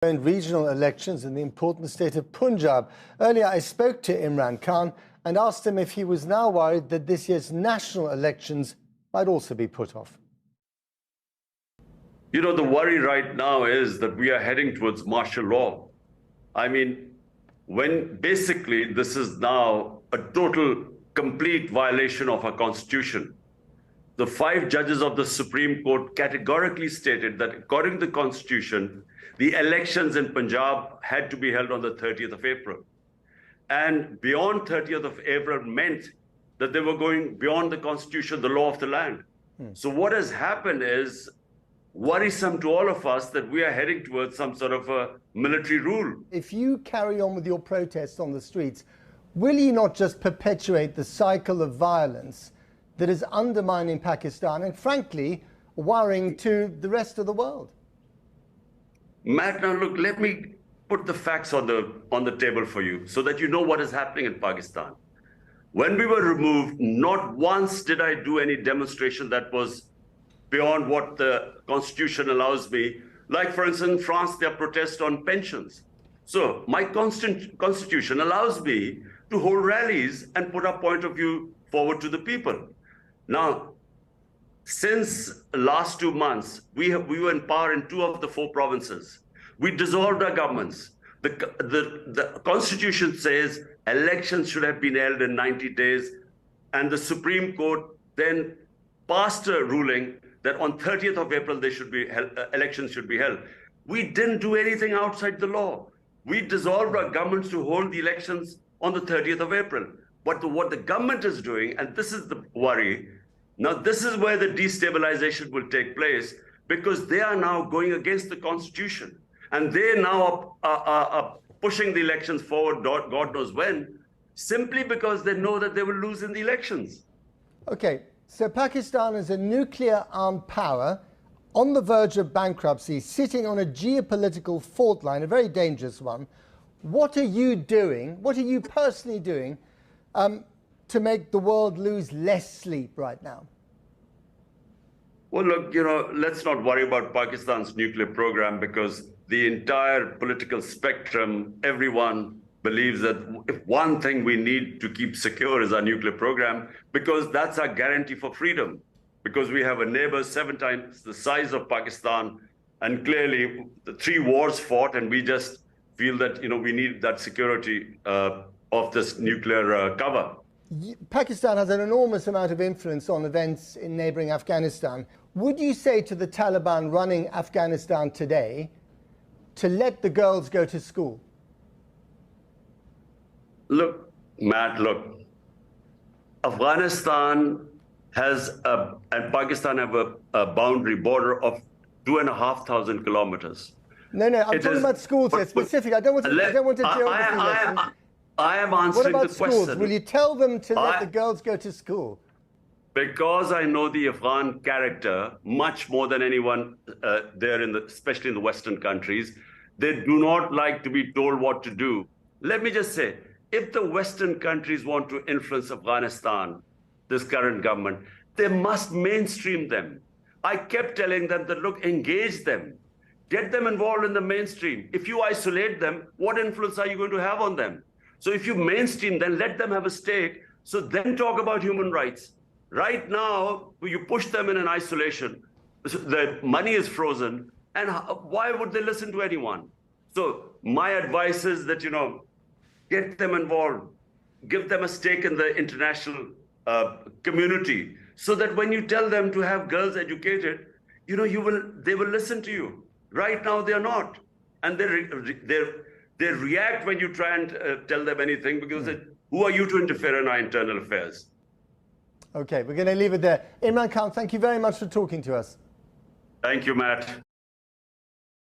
Regional elections in the important state of Punjab. Earlier, I spoke to Imran Khan and asked him if he was now worried that this year's national elections might also be put off. You know, the worry right now is that we are heading towards martial law. I mean, when basically this is now a total, complete violation of our constitution. The 5 judges of the Supreme Court categorically stated that according to the constitution, the elections in Punjab had to be held on the 30th of April. And beyond 30th of April meant that they were going beyond the constitution, the law of the land. So what has happened is worrisome to all of us that we are heading towards some sort of a military rule. If you carry on with your protests on the streets, will you not just perpetuate the cycle of violence that is undermining Pakistan and, frankly, worrying to the rest of the world? Matt, now look, let me put the facts on the table for you so that you know what is happening in Pakistan. When we were removed, not once did I do any demonstration that was beyond what the constitution allows me. Like, for instance, in France, there are protests on pensions. So my constitution allows me to hold rallies and put our point of view forward to the people. Now, since last 2 months, we were in power in 2 of the 4 provinces. We dissolved our governments. The constitution says elections should have been held in 90 days. And the Supreme Court then passed a ruling that on 30th of April, they should be held, elections should be held. We didn't do anything outside the law. We dissolved our governments to hold the elections on the 30th of April. But what the government is doing, and this is the worry, now this is where the destabilization will take place, because they are now going against the constitution. And they now are pushing the elections forward, God knows when, simply because they know that they will lose in the elections. Okay, so Pakistan is a nuclear-armed power on the verge of bankruptcy, sitting on a geopolitical fault line, a very dangerous one. What are you doing, what are you personally doing to make the world lose less sleep right now? Well, look, you know, let's not worry about Pakistan's nuclear program, because the entire political spectrum, everyone believes that if one thing we need to keep secure is our nuclear program, because that's our guarantee for freedom. Because we have a neighbor 7 times the size of Pakistan, and clearly the 3 wars fought, and we just feel that, you know, we need that security of this nuclear cover. Pakistan has an enormous amount of influence on events in neighboring Afghanistan. Would you say to the Taliban running Afghanistan today to let the girls go to school? Look, Matt, look, Afghanistan has and Pakistan have a boundary border of 2,500 kilometers. No, I'm talking about schools here, specific. I don't want to geography lesson. I am answering the question. What about schools? Will you tell them to let the girls go to school? Because I know the Afghan character much more than anyone there, especially in the Western countries. They do not like to be told what to do. Let me just say, if the Western countries want to influence Afghanistan, this current government, they must mainstream them. I kept telling them that, look, engage them. Get them involved in the mainstream. If you isolate them, what influence are you going to have on them? So if you mainstream, then let them have a stake. So then talk about human rights. Right now, you push them in an isolation. The money is frozen. And why would they listen to anyone? So my advice is that, you know, get them involved. Give them a stake in the international community, so that when you tell them to have girls educated, you know, they will listen to you. Right now, they are not. And they react when you try and tell them anything, because who are you to interfere in our internal affairs? Okay, we're going to leave it there. Imran Khan, thank you very much for talking to us. Thank you, Matt.